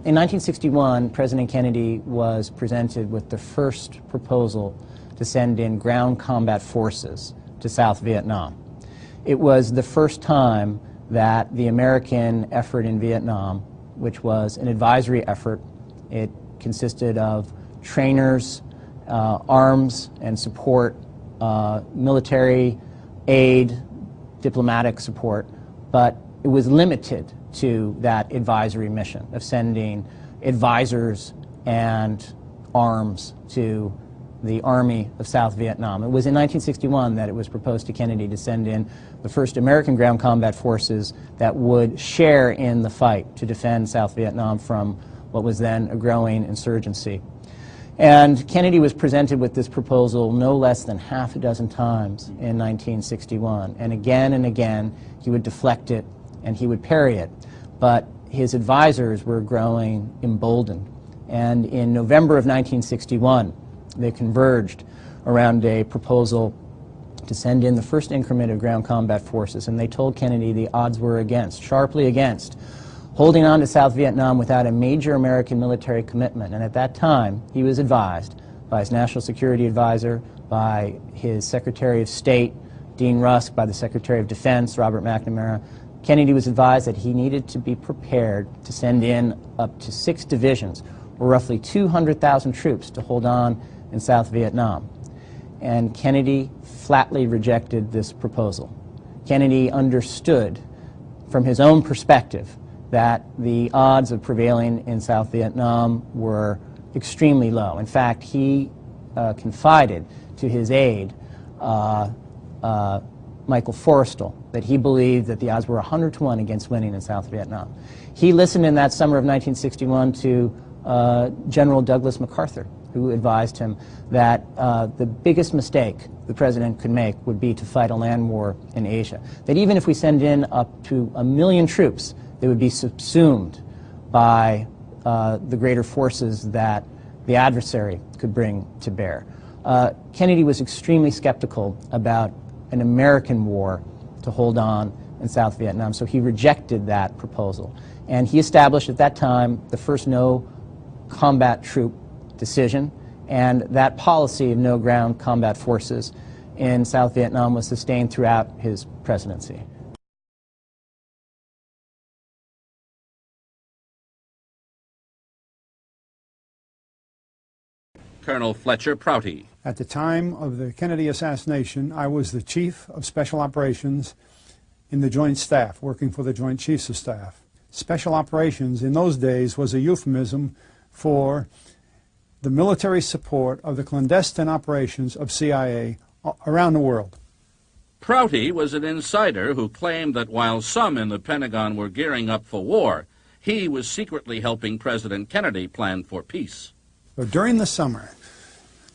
In 1961, President Kennedy was presented with the first proposal to send in ground combat forces to South Vietnam. It was the first time that the American effort in Vietnam, which was an advisory effort, it consisted of trainers, arms and support, military aid, diplomatic support, but it was limited to that advisory mission of sending advisors and arms to the Army of South Vietnam. It was in 1961 that it was proposed to Kennedy to send in the first American ground combat forces that would share in the fight to defend South Vietnam from what was then a growing insurgency. And Kennedy was presented with this proposal no less than half a dozen times in 1961. And again, he would deflect it and he would parry it. But his advisors were growing emboldened. And in November of 1961, they converged around a proposal to send in the first increment of ground combat forces. And they told Kennedy the odds were against, sharply against, holding on to South Vietnam without a major American military commitment. And at that time, he was advised by his National Security Advisor, by his Secretary of State, Dean Rusk, by the Secretary of Defense, Robert McNamara. Kennedy was advised that he needed to be prepared to send in up to 6 divisions, or roughly 200,000 troops, to hold on in South Vietnam. And Kennedy flatly rejected this proposal. Kennedy understood from his own perspective that the odds of prevailing in South Vietnam were extremely low. In fact, he confided to his aide, Michael Forrestal, that he believed that the odds were 100 to 1 against winning in South Vietnam. He listened in that summer of 1961 to General Douglas MacArthur, who advised him that the biggest mistake the president could make would be to fight a land war in Asia. That even if we send in up to 1 million troops, they would be subsumed by the greater forces that the adversary could bring to bear. Kennedy was extremely skeptical about an American war to hold on in South Vietnam, so he rejected that proposal. And he established at that time the first no combat troop decision, and that policy of no ground combat forces in South Vietnam was sustained throughout his presidency. Colonel Fletcher Prouty. At the time of the Kennedy assassination, I was the Chief of Special Operations in the Joint Staff, working for the Joint Chiefs of Staff. Special Operations in those days was a euphemism for the military support of the clandestine operations of CIA around the world. Prouty was an insider who claimed that while some in the Pentagon were gearing up for war, he was secretly helping President Kennedy plan for peace. So during the summer,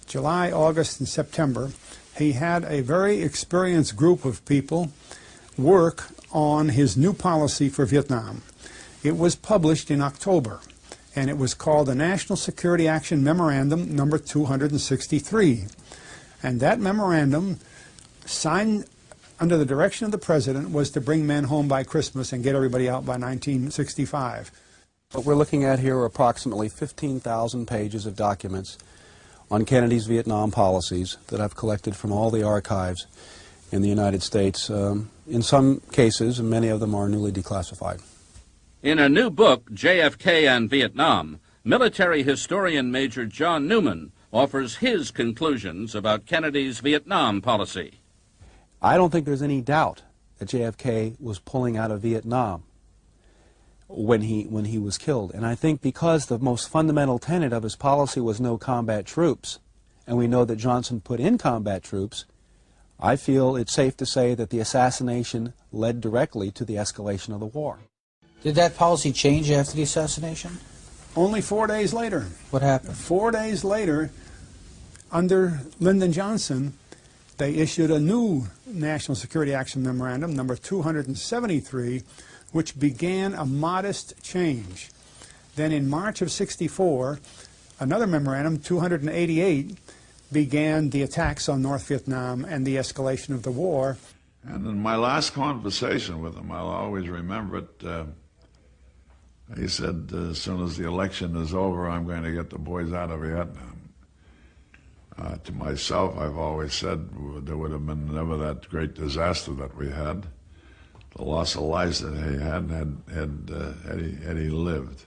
July, August, and September, he had a very experienced group of people work on his new policy for Vietnam. It was published in October, and it was called the National Security Action Memorandum number 263. And that memorandum, signed under the direction of the President, was to bring men home by Christmas and get everybody out by 1965. What we're looking at here are approximately 15,000 pages of documents on Kennedy's Vietnam policies that I've collected from all the archives in the United States. In some cases, and many of them are newly declassified. In a new book, JFK and Vietnam, military historian Major John Newman offers his conclusions about Kennedy's Vietnam policy. I don't think there's any doubt that JFK was pulling out of Vietnam when he was killed. And I think because the most fundamental tenet of his policy was no combat troops, and we know that Johnson put in combat troops, I feel it's safe to say that the assassination led directly to the escalation of the war. Did that policy change after the assassination? Only 4 days later. What happened? 4 days later, under Lyndon Johnson, they issued a new National Security Action Memorandum, number 273, which began a modest change. Then in March of '64, another memorandum, 288, began the attacks on North Vietnam and the escalation of the war. And in my last conversation with him, I'll always remember it, He said, as soon as the election is over, I'm going to get the boys out of Vietnam. To myself, I've always said there would have been never that great disaster that we had. The loss of lives that he had he lived.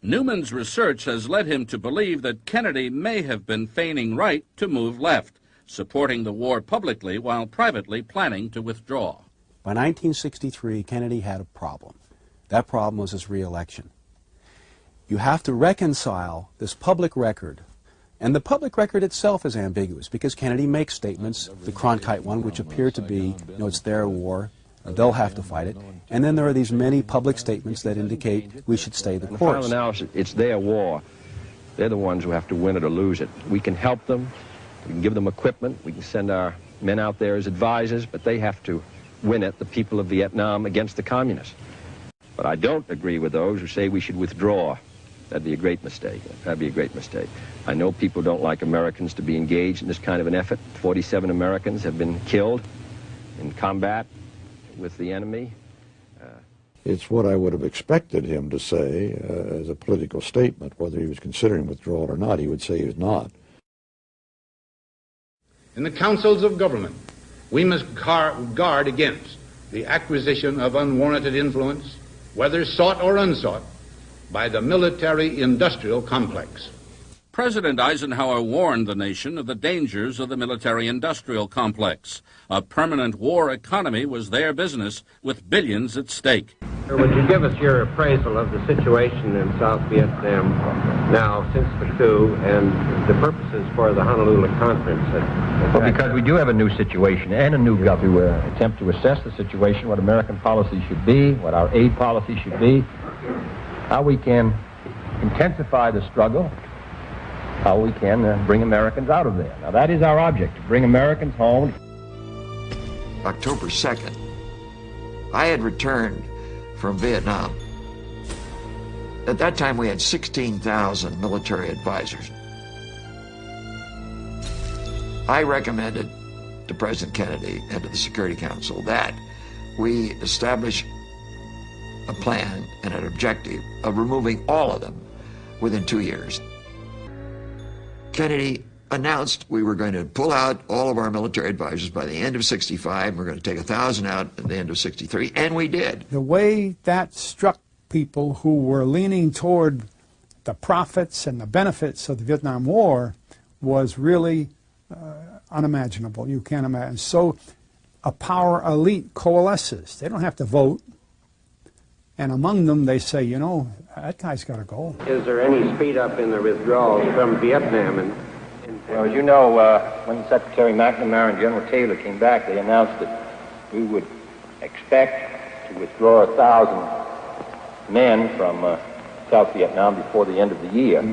Newman's research has led him to believe that Kennedy may have been feigning right to move left, supporting the war publicly while privately planning to withdraw. By 1963, Kennedy had a problem. That problem was his re-election. You have to reconcile this public record, and the public record itself is ambiguous because Kennedy makes statements, the Cronkite one, which appear to be, it's their war, they'll have to fight it, and then there are these many public statements that indicate we should stay the course. In the final analysis, it's their war. They're the ones who have to win it or lose it. We can help them, we can give them equipment, we can send our men out there as advisors, but they have to win it, the people of Vietnam, against the communists. But I don't agree with those who say we should withdraw. That'd be a great mistake. That'd be a great mistake. I know people don't like Americans to be engaged in this kind of an effort. 47 Americans have been killed in combat with the enemy. It's what I would have expected him to say as a political statement. Whether he was considering withdrawal or not, he would say he was not. In the councils of government, we must guard against the acquisition of unwarranted influence, whether sought or unsought, by the military-industrial complex. President Eisenhower warned the nation of the dangers of the military-industrial complex. A permanent war economy was their business, with billions at stake. Would you give us your appraisal of the situation in South Vietnam now, since the coup, and the purposes for the Honolulu conference? Well, because we do have a new situation and a new government. To attempt to assess the situation, what American policy should be, what our aid policy should be, how we can intensify the struggle, how we can bring Americans out of there. Now, that is our object, to bring Americans home. October 2nd, I had returned from Vietnam. At that time, we had 16,000 military advisors. I recommended to President Kennedy and to the Security Council that we establish a plan and an objective of removing all of them within 2 years. Kennedy announced we were going to pull out all of our military advisors by the end of '65. We're going to take 1,000 out at the end of '63, and we did. The way that struck people who were leaning toward the profits and the benefits of the Vietnam War was really unimaginable. You can't imagine. So a power elite coalesces. They don't have to vote. And among them, they say, that guy's got to go. Is there any speed up in the withdrawal from Vietnam? Well, as you know, when Secretary McNamara and General Taylor came back, they announced that we would expect to withdraw 1,000 men from South Vietnam before the end of the year.